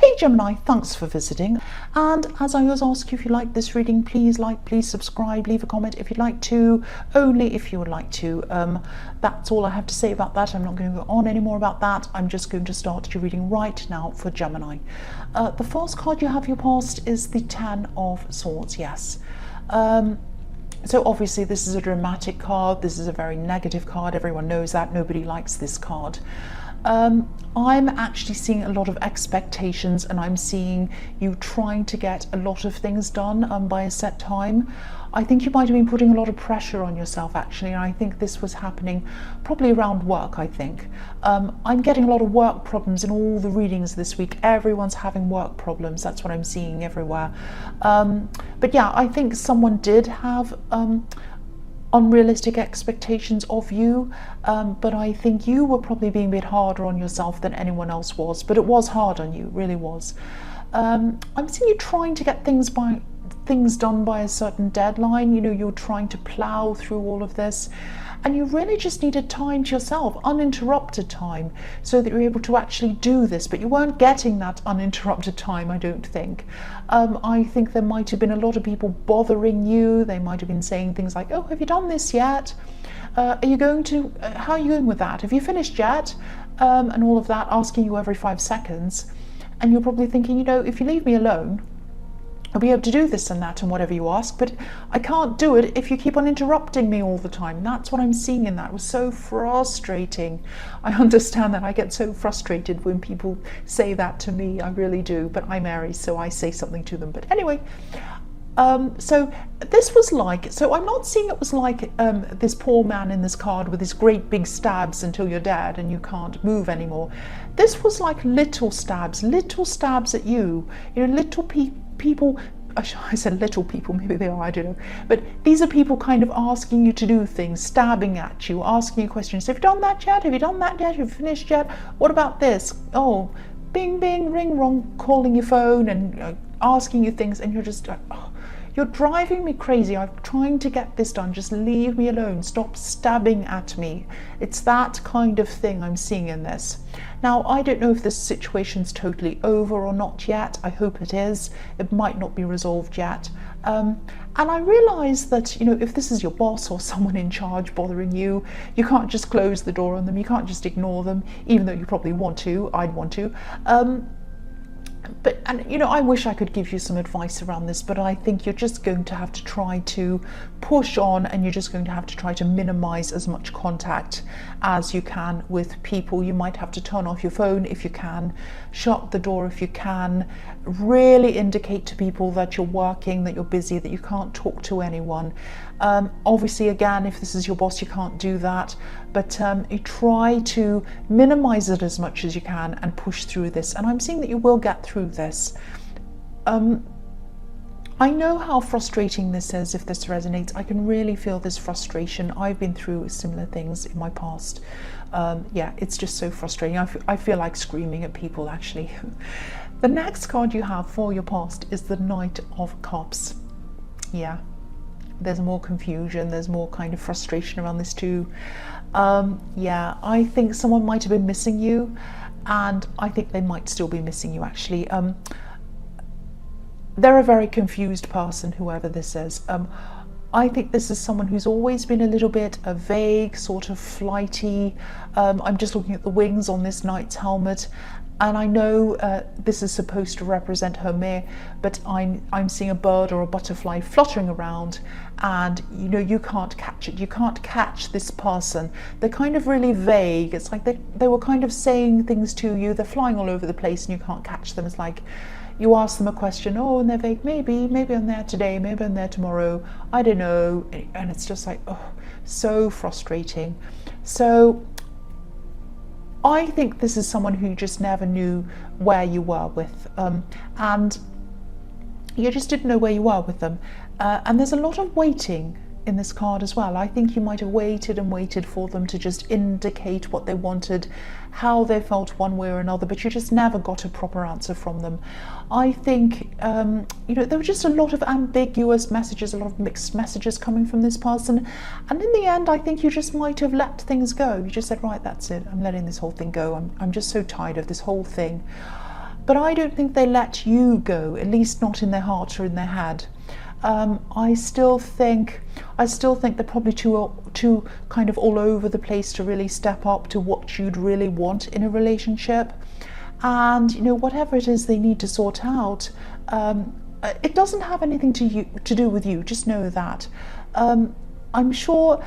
Hey Gemini, thanks for visiting. And as I always ask you, if you like this reading, please like, please subscribe, leave a comment if you'd like to, only if you would like to. That's all I have to say about that. I'm not going to go on any more about that. I'm just going to start your reading right now for Gemini. The first card you have your past is the Ten of Swords, yes. So obviously this is a dramatic card. This is a very negative card. Everyone knows that. Nobody likes this card. I'm actually seeing a lot of expectations, and I'm seeing you trying to get a lot of things done by a set time. I think you might have been putting a lot of pressure on yourself actually, and I think this was happening probably around work, I think. I'm getting a lot of work problems in all the readings this week. Everyone's having work problems. That's what I'm seeing everywhere. But yeah, I think someone did have unrealistic expectations of you, but I think you were probably being a bit harder on yourself than anyone else was, but it was hard on you, it really was. I'm seeing you trying to get things done by a certain deadline. You know, you're trying to plow through all of this, and you really just needed time to yourself, uninterrupted time, so that you're able to actually do this, but you weren't getting that uninterrupted time, I don't think. I think there might have been a lot of people bothering you. They might have been saying things like, oh, have you done this yet? Are you going to, how are you going with that? Have you finished yet? And all of that, asking you every 5 seconds. And you're probably thinking, you know, if you leave me alone, I'll be able to do this and that and whatever you ask, but I can't do it if you keep on interrupting me all the time. That's what I'm seeing in that. It was so frustrating. I understand that. I get so frustrated when people say that to me. I really do, but I'm Aries, so I say something to them. But anyway, so this was like, so I'm not seeing it was like this poor man in this card with his great big stabs until you're dead and you can't move anymore. This was like little stabs at you, you know, little people, I said little people, maybe they are, I don't know, but these are people kind of asking you to do things, stabbing at you, asking you questions. Have you done that yet? Have you done that yet? Have you finished yet? What about this? Oh, bing, bing, ring, rong, calling your phone and asking you things, and you're just like, oh, you're driving me crazy. I'm trying to get this done. Just leave me alone. Stop stabbing at me. It's that kind of thing I'm seeing in this. Now, I don't know if this situation's totally over or not yet. I hope it is. It might not be resolved yet. And I realise that, you know, if this is your boss or someone in charge bothering you, you can't just close the door on them. You can't just ignore them, even though you probably want to. I'd want to. But, and you know, I wish I could give you some advice around this, but I think you're just going to have to try to push on, and you're just going to have to try to minimize as much contact as you can with people. You might have to turn off your phone if you can, shut the door if you can, really indicate to people that you're working, that you're busy, that you can't talk to anyone. Obviously, again, if this is your boss, you can't do that, but you try to minimize it as much as you can and push through this. And I'm seeing that you will get through this. I know how frustrating this is. If this resonates, I can really feel this frustration. I've been through similar things in my past. Yeah, it's just so frustrating. I feel like screaming at people, actually. The next card you have for your past is the Knight of Cups. Yeah, there's more confusion, there's more kind of frustration around this too. Yeah, I think someone might have been missing you, and I think they might still be missing you, actually. They're a very confused person, whoever this is. I think this is someone who's always been a little bit vague, sort of flighty. I'm just looking at the wings on this knight's helmet, and I know this is supposed to represent Hermès, but I'm seeing a bird or a butterfly fluttering around, and you know, you can't catch it. You can't catch this person. They're kind of really vague. It's like they were kind of saying things to you. They're flying all over the place, and you can't catch them. It's like you ask them a question, oh, and they're vague, maybe I'm there today, maybe I'm there tomorrow, I don't know, and it's just like, oh, so frustrating. So I think this is someone who just never knew where you were with, and you just didn't know where you were with them. And there's a lot of waiting in this card as well. I think you might have waited and waited for them to just indicate what they wanted, how they felt one way or another, but you just never got a proper answer from them. I think, you know, there were just a lot of ambiguous messages, a lot of mixed messages coming from this person. And in the end, I think you just might have let things go. You just said, right, that's it. I'm letting this whole thing go. I'm just so tired of this whole thing. but I don't think they let you go, at least not in their heart or in their head. I still think they're probably too kind of all over the place to really step up to what you'd really want in a relationship. And you know, whatever it is they need to sort out, it doesn't have anything to do with you. Just know that. I'm sure.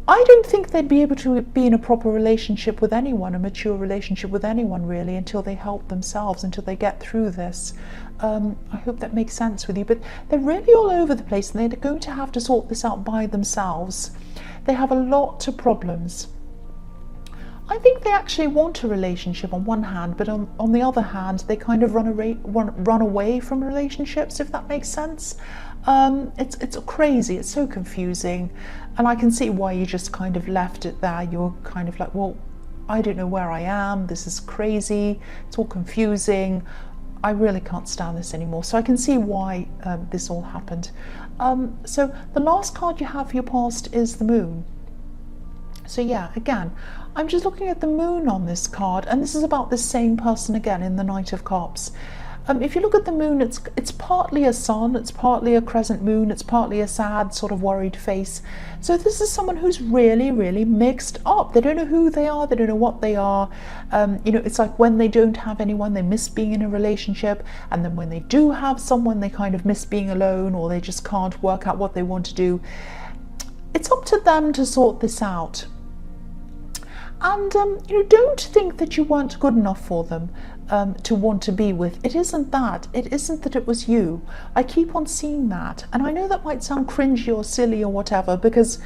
I don't think they'd be able to be in a proper relationship with anyone, a mature relationship with anyone really, until they help themselves, until they get through this. I hope that makes sense with you, but they're really all over the place and they're going to have to sort this out by themselves. They have a lot of problems. I think they actually want a relationship on one hand, but on the other hand, they kind of run away from relationships, if that makes sense. It's crazy, it's so confusing, and I can see why you just kind of left it there. You're kind of like, well, I don't know where I am, this is crazy, it's all confusing, I really can't stand this anymore. So I can see why this all happened. So the last card you have for your past is the Moon. So yeah, again, I'm just looking at the Moon on this card, and this is about the same person again in the Knight of Cups. If you look at the Moon, it's partly a sun, it's partly a crescent moon, it's partly a sad sort of worried face. So this is someone who's really, really mixed up. They don't know who they are, they don't know what they are. You know, it's like when they don't have anyone, they miss being in a relationship, and then when they do have someone, they kind of miss being alone, or they just can't work out what they want to do. It's up to them to sort this out. And you know, don't think that you weren't good enough for them to want to be with. It isn't that. It isn't that it was you. I keep on seeing that, and I know that might sound cringy or silly or whatever, because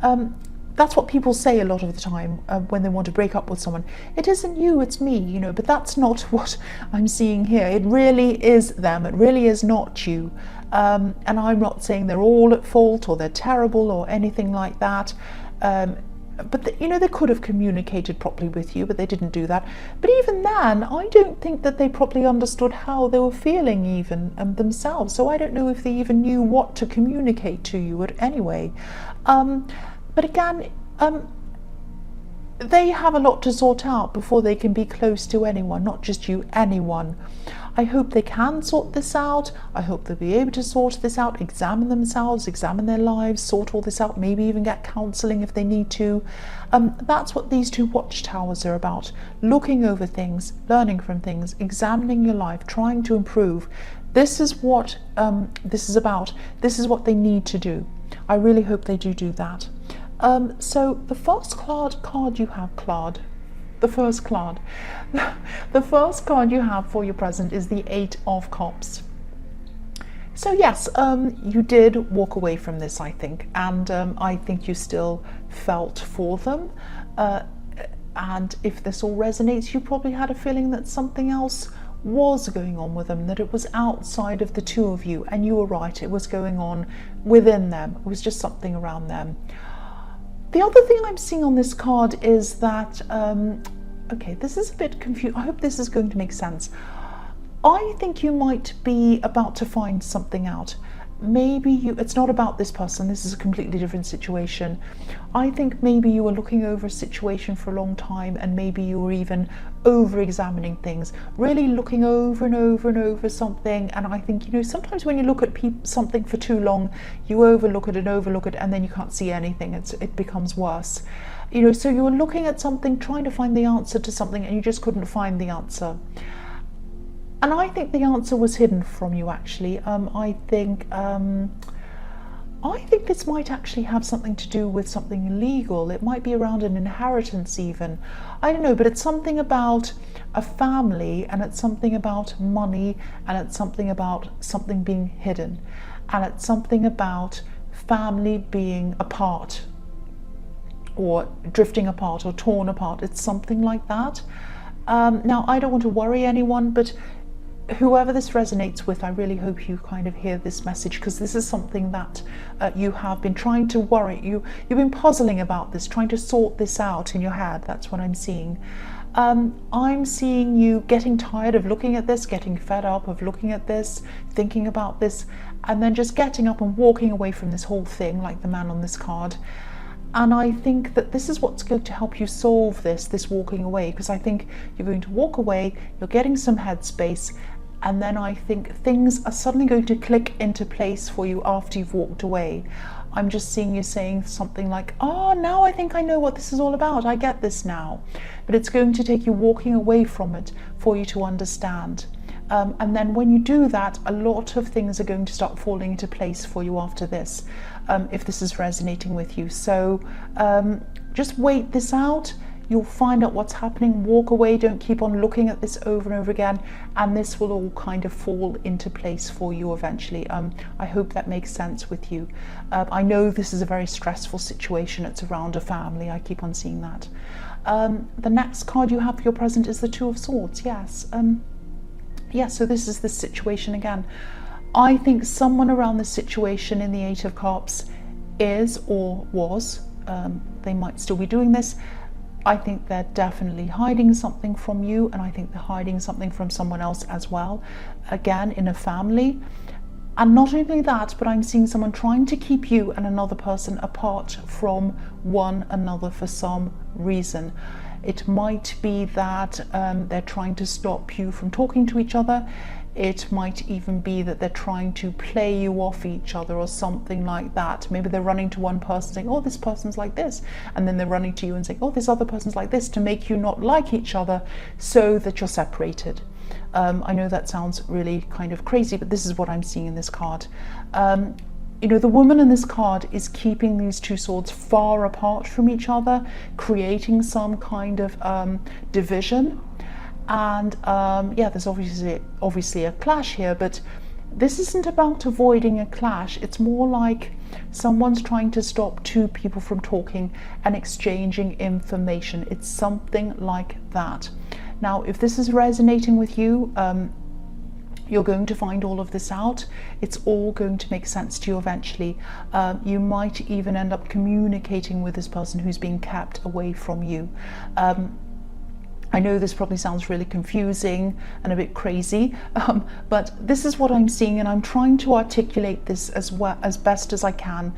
that's what people say a lot of the time when they want to break up with someone. It isn't you, it's me, you know. But that's not what I'm seeing here. It really is them. It really is not you. And I'm not saying they're all at fault or they're terrible or anything like that. But you know, they could have communicated properly with you, but they didn't do that. But even then, I don't think that they properly understood how they were feeling even themselves. So I don't know if they even knew what to communicate to you anyway. But again, they have a lot to sort out before they can be close to anyone, not just you, anyone. I hope they can sort this out. I hope they'll be able to sort this out, examine themselves, examine their lives, sort all this out, maybe even get counselling if they need to. That's what these two watchtowers are about. Looking over things, learning from things, examining your life, trying to improve. This is what this is about. This is what they need to do. I really hope they do that. So the first card you have, the first card you have for your present is the Eight of Cups. So yes, you did walk away from this, I think, and I think you still felt for them, and if this all resonates, you probably had a feeling that something else was going on with them, that it was outside of the two of you, and you were right, it was going on within them. It was just something around them. The other thing I'm seeing on this card is that, okay, this is a bit confusing. I hope this is going to make sense. I think you might be about to find something out. Maybe it's not about this person, this is a completely different situation. I think maybe you were looking over a situation for a long time, and maybe you were even over-examining things, really looking over and over and over something. And I think, you know, sometimes when you look at something for too long, you overlook it, and then you can't see anything. It becomes worse. You know, so you were looking at something, trying to find the answer to something, and you just couldn't find the answer. And I think the answer was hidden from you, actually. I think this might actually have something to do with something legal. It might be around an inheritance even. I don't know, but it's something about a family, and it's something about money, and it's something about something being hidden, and it's something about family being apart, or drifting apart, or torn apart. It's something like that. Now, I don't want to worry anyone, but whoever this resonates with, I really hope you kind of hear this message, because this is something that you have been trying to worry. You've been puzzling about this, trying to sort this out in your head. That's what I'm seeing. I'm seeing you getting tired of looking at this, getting fed up of looking at this, thinking about this, and then just getting up and walking away from this whole thing, like the man on this card. And I think that this is what's going to help you solve this walking away, because I think you're going to walk away, you're getting some headspace, and then I think things are suddenly going to click into place for you after you've walked away. I'm just seeing you saying something like, oh, now I think I know what this is all about, I get this now. But it's going to take you walking away from it for you to understand. And then when you do that, a lot of things are going to start falling into place for you after this, if this is resonating with you. So just wait this out. You'll find out what's happening, walk away, don't keep on looking at this over and over again, and this will all kind of fall into place for you eventually. I hope that makes sense with you. I know this is a very stressful situation. It's around a family. I keep on seeing that. The next card you have for your present is the Two of Swords. Yes. Yes, so this is the situation again. I think someone around this situation in the Eight of Cups is or was, they might still be doing this. I think they're definitely hiding something from you, and I think they're hiding something from someone else as well, again in a family. And not only that, but I'm seeing someone trying to keep you and another person apart from one another for some reason. It might be that they're trying to stop you from talking to each other. It might even be that they're trying to play you off each other or something like that. Maybe they're running to one person saying, oh, this person's like this. And then they're running to you and saying, oh, this other person's like this, to make you not like each other so that you're separated. I know that sounds really kind of crazy, but this is what I'm seeing in this card. You know, the woman in this card is keeping these two swords far apart from each other, creating some kind of division. And yeah, there's obviously a clash here, but this isn't about avoiding a clash. It's more like someone's trying to stop two people from talking and exchanging information. It's something like that. Now, if this is resonating with you, you're going to find all of this out. It's all going to make sense to you eventually. You might even end up communicating with this person who's being kept away from you. I know this probably sounds really confusing and a bit crazy, but this is what I'm seeing, and I'm trying to articulate this as well as best as I can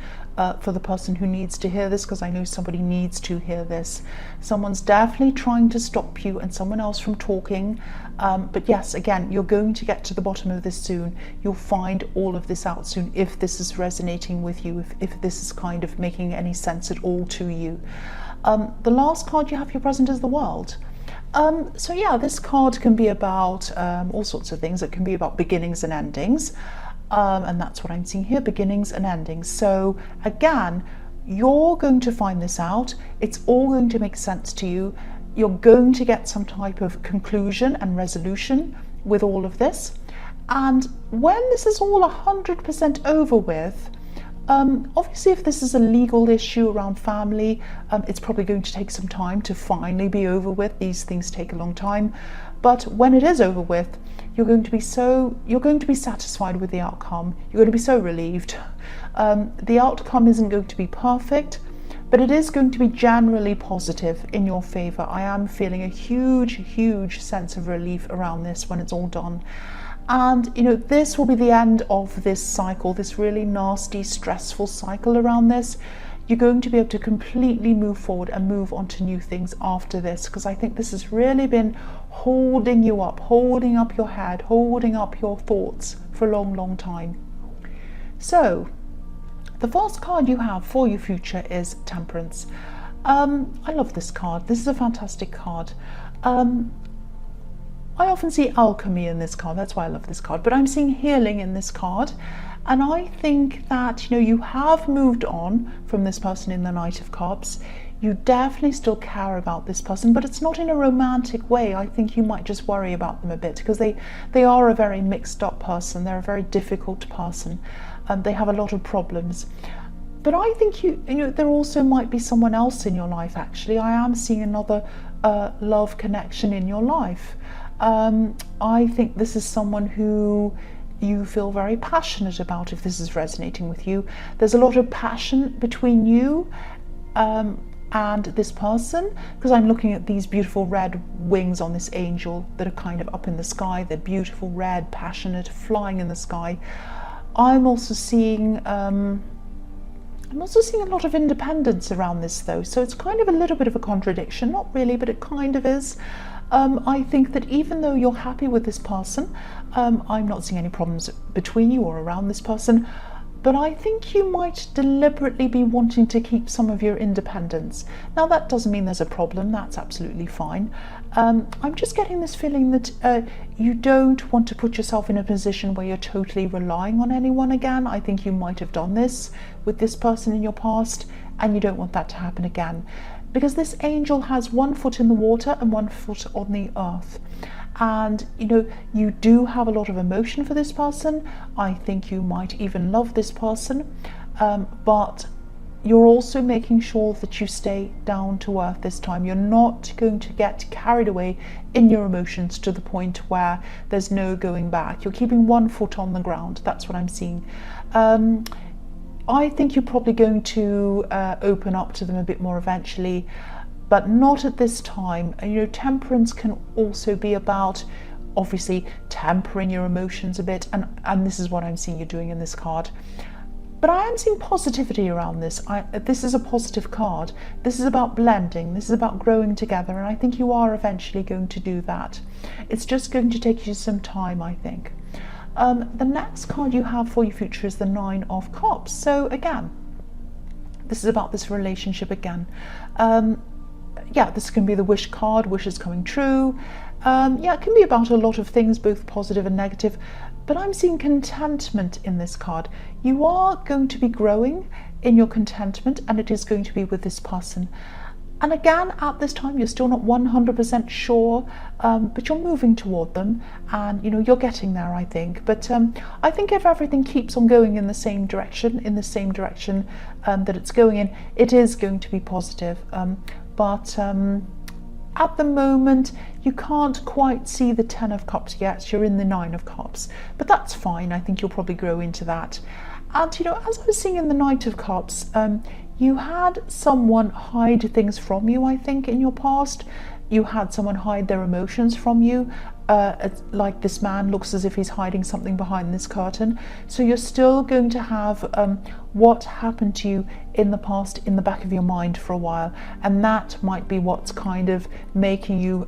for the person who needs to hear this, because I know somebody needs to hear this. Someone's definitely trying to stop you and someone else from talking, but yes, again, you're going to get to the bottom of this soon. You'll find all of this out soon if this is resonating with you, if this is kind of making any sense at all to you. The last card you have for your present is the World. So yeah, this card can be about all sorts of things. It can be about beginnings and endings, and that's what I'm seeing here, beginnings and endings. So again, you're going to find this out. It's all going to make sense to you. You're going to get some type of conclusion and resolution with all of this. And when this is all 100% over with, obviously, if this is a legal issue around family, it's probably going to take some time to finally be over with. These things take a long time, but when it is over with, you're going to be satisfied with the outcome. You're going to be so relieved. The outcome isn't going to be perfect, but it is going to be generally positive in your favor. I am feeling a huge sense of relief around this when it's all done. And you know, this will be the end of this cycle, this really nasty, stressful cycle around this. You're going to be able to completely move forward and move on to new things after this, because I think this has really been holding you up, holding up your head, holding up your thoughts for a long time. So the first card you have for your future is Temperance. I love this card. This is a fantastic card. I often see alchemy in this card, that's why I love this card, but I'm seeing healing in this card. And I think that, you know, you have moved on from this person in the Knight of Cups. You definitely still care about this person, but it's not in a romantic way. I think you might just worry about them a bit, because they are a very mixed up person. They're a very difficult person. They have a lot of problems. But I think you know, there also might be someone else in your life, actually. I am seeing another love connection in your life. I think this is someone who you feel very passionate about, if this is resonating with you. There's a lot of passion between you and this person, because I'm looking at these beautiful red wings on this angel that are kind of up in the sky. They're beautiful, red, passionate, flying in the sky. I'm also seeing I'm also seeing a lot of independence around this though, so it's kind of a little bit of a contradiction, not really, but it kind of is. I think that even though you're happy with this person, I'm not seeing any problems between you or around this person, but I think you might deliberately be wanting to keep some of your independence. Now that doesn't mean there's a problem, that's absolutely fine. I'm just getting this feeling that you don't want to put yourself in a position where you're totally relying on anyone again. I think you might have done this with this person in your past, and you don't want that to happen again. Because this angel has 1 foot in the water and 1 foot on the earth. And you know, you do have a lot of emotion for this person. I think you might even love this person, but you're also making sure that you stay down to earth this time. You're not going to get carried away in your emotions to the point where there's no going back. You're keeping 1 foot on the ground. That's what I'm seeing. I think you're probably going to open up to them a bit more eventually, but not at this time. You know, temperance can also be about obviously tempering your emotions a bit, and this is what I'm seeing you doing in this card. But I am seeing positivity around this. This is a positive card. This is about blending. This is about growing together, and I think you are eventually going to do that. It's just going to take you some time, I think. The next card you have for your future is the 9 of Cups. So again, this is about this relationship again. Yeah, this can be the wish card, wishes coming true. Yeah, it can be about a lot of things, both positive and negative, but I'm seeing contentment in this card. You are going to be growing in your contentment, and it is going to be with this person. And again, at this time, you're still not 100% sure, but you're moving toward them, and you know, you're getting there, I think. But I think if everything keeps on going in the same direction, that it's going in, it is going to be positive. But at the moment, you can't quite see the 10 of Cups yet. You're in the 9 of Cups, but that's fine. I think you'll probably grow into that. And you know, as I was seeing in the Knight of Cups, you had someone hide things from you, I think, in your past. You had someone hide their emotions from you. Like this man looks as if he's hiding something behind this curtain. So you're still going to have what happened to you in the past in the back of your mind for a while. And that might be what's kind of making you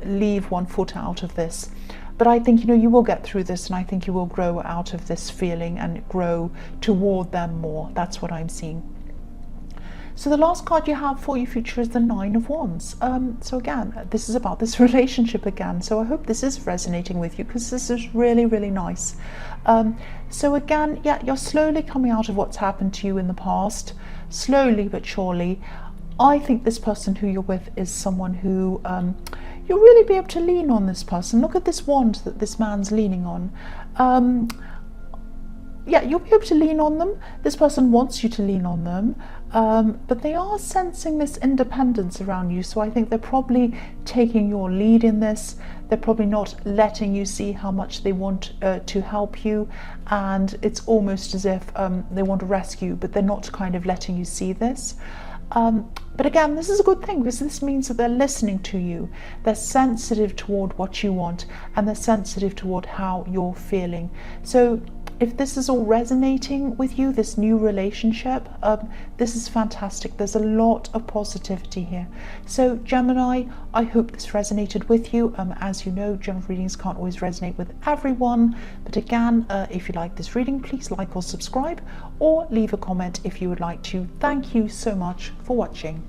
leave 1 foot out of this. But I think, you know, you will get through this, and I think you will grow out of this feeling and grow toward them more. That's what I'm seeing. So the last card you have for your future is the 9 of Wands. So again, this is about this relationship again. So I hope this is resonating with you, because this is really, really nice. So again, yeah, you're slowly coming out of what's happened to you in the past, slowly but surely. I think this person who you're with is someone who you'll really be able to lean on this person. Look at this wand that this man's leaning on. Yeah, you'll be able to lean on them. This person wants you to lean on them, but they are sensing this independence around you. So I think they're probably taking your lead in this. They're probably not letting you see how much they want to help you. And it's almost as if they want to rescue, but they're not kind of letting you see this. But again, this is a good thing, because this means that they're listening to you. They're sensitive toward what you want, and they're sensitive toward how you're feeling. So if this is all resonating with you, this new relationship, this is fantastic. There's a lot of positivity here. So Gemini, I hope this resonated with you. As you know, general readings can't always resonate with everyone. But again, if you like this reading, please like or subscribe, or leave a comment if you would like to. Thank you so much for watching.